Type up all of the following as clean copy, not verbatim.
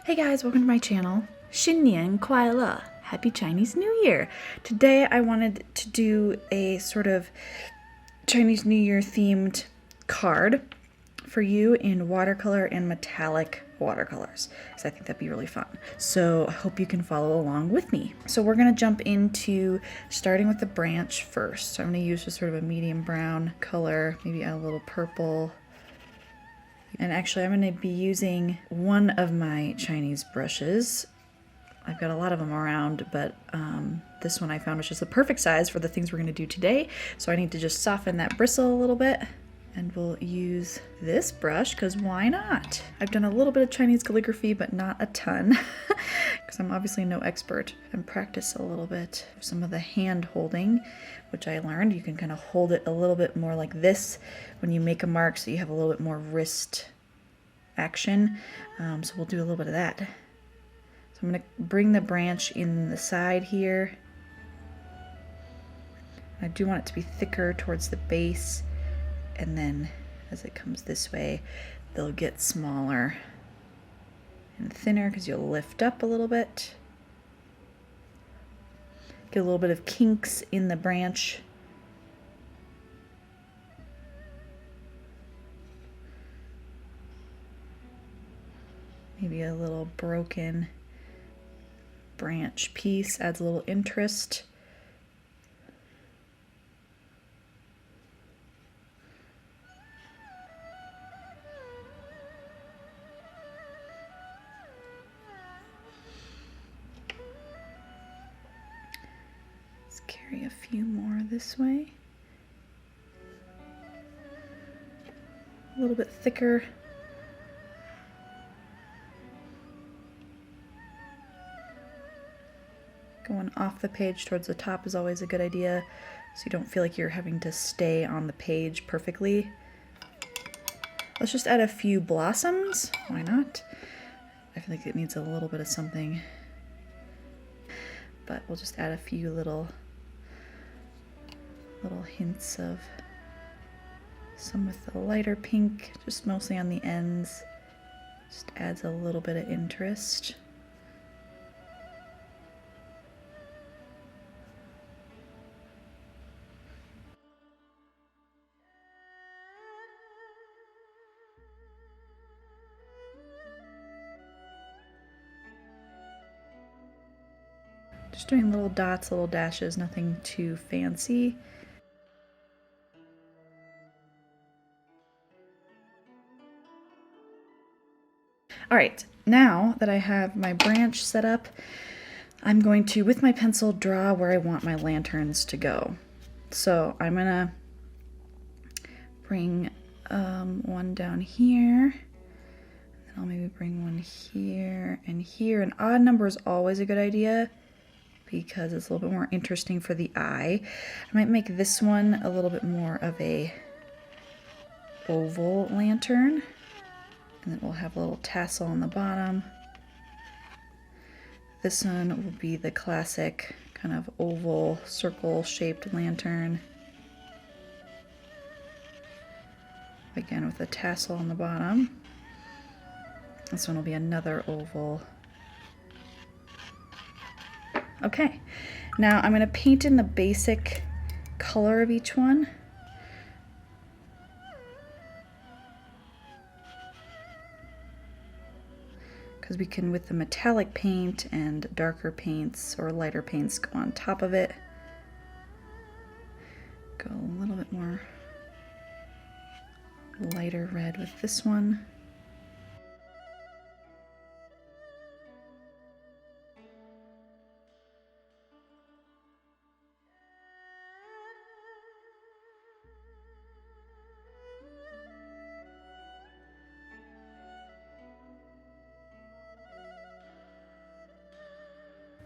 Hey guys, welcome to my channel. 新年快乐! Happy Chinese New Year! Today I wanted to do a sort of Chinese New Year themed card for you in watercolor and metallic watercolors, because I think that'd be really fun. So I hope you can follow along with me. So we're gonna jump into starting with the branch first. So I'm gonna use just sort of a medium brown color, maybe add a little purple. And actually I'm going to be using one of my Chinese brushes. I've got a lot of them around, but this one I found was just the perfect size for the things we're going to do today. So I need to just soften that bristle a little bit. And we'll use this brush, because why not? I've done a little bit of Chinese calligraphy, but not a ton, because I'm obviously no expert, and practice a little bit. Some of the hand holding, which I learned, you can kind of hold it a little bit more like this when you make a mark, so you have a little bit more wrist action. So we'll do a little bit of that. So I'm going to bring the branch in the side here. I do want it to be thicker towards the base, and then as it comes this way, they'll get smaller and thinner because you'll lift up a little bit. Get a little bit of kinks in the branch. Maybe a little broken branch piece adds a little interest. Let's carry a few more this way. A little bit thicker. Going off the page towards the top is always a good idea, so you don't feel like you're having to stay on the page perfectly. Let's just add a few blossoms. Why not? I feel like it needs a little bit of something. But we'll just add a few little hints of some with the lighter pink, just mostly on the ends. Just adds a little bit of interest. Just doing little dots, little dashes, nothing too fancy. All right, now that I have my branch set up, I'm going to, with my pencil, draw where I want my lanterns to go. So I'm gonna bring one down here, and I'll maybe bring one here and here. An odd number is always a good idea because it's a little bit more interesting for the eye. I might make this one a little bit more of a oval lantern, and then we'll have a little tassel on the bottom. This one will be the classic kind of oval circle shaped lantern. Again with a tassel on the bottom. This one will be another oval. Okay, now I'm going to paint in the basic color of each one. Because we can, with the metallic paint and darker paints or lighter paints, go on top of it. Go a little bit more lighter red with this one.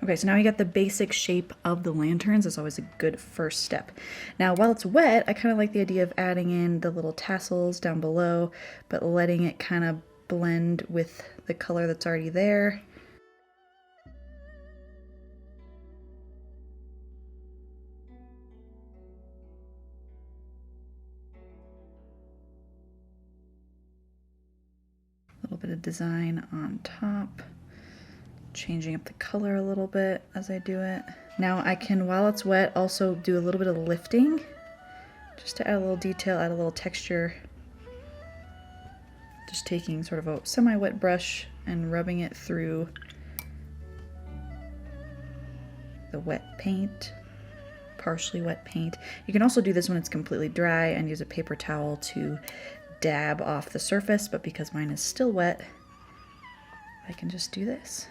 Okay, so now we got the basic shape of the lanterns. That's always a good first step. Now, while it's wet, I kind of like the idea of adding in the little tassels down below, but letting it kind of blend with the color that's already there. A little bit of design on top. changing up the color a little bit as I do it. Now I can, while it's wet, also do a little bit of lifting, just to add a little detail, add a little texture. Just taking sort of a semi-wet brush and rubbing it through the wet paint, partially wet paint. You can also do this when it's completely dry and use a paper towel to dab off the surface, but because mine is still wet, I can just do this.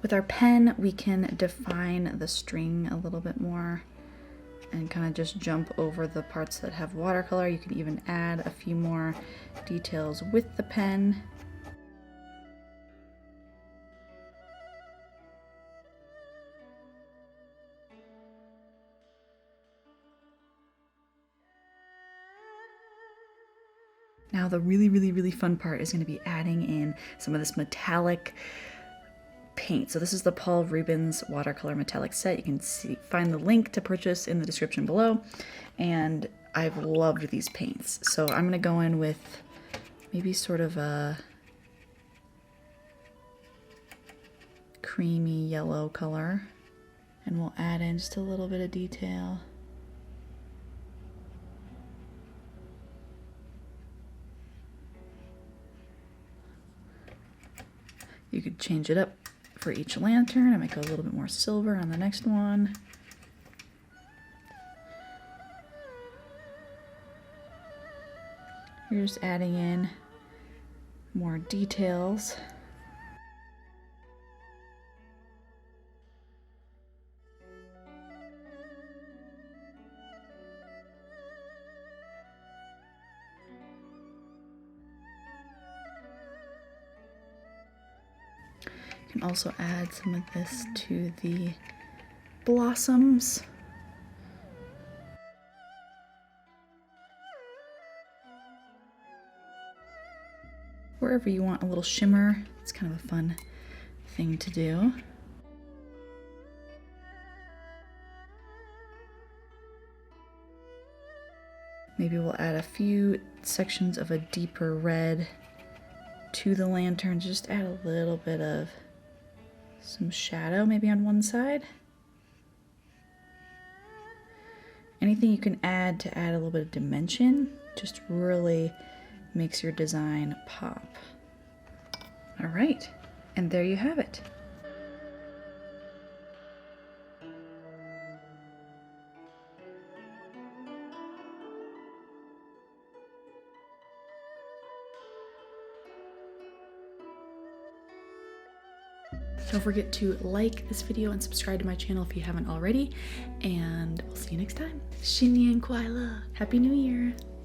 With our pen, we can define the string a little bit more and kind of just jump over the parts that have watercolor. You can even add a few more details with the pen. Now the really fun part is going to be adding in some of this metallic paint. So this is the Paul Rubens watercolor metallic set. You can find the link to purchase in the description below. And I've loved these paints. So I'm going to go in with maybe sort of a creamy yellow color. And we'll add in just a little bit of detail. You could change it up for each lantern. I might go a little bit more silver on the next one. You're just adding in more details. You can also add some of this to the blossoms. Wherever you want a little shimmer, it's kind of a fun thing to do. Maybe we'll add a few sections of a deeper red to the lantern, just add a little bit of some shadow maybe on one side. Anything you can add to add a little bit of dimension just really makes your design pop. All right, and there you have it. Don't forget to like this video and subscribe to my channel if you haven't already, and we'll see you next time. 新年快乐! Happy New Year!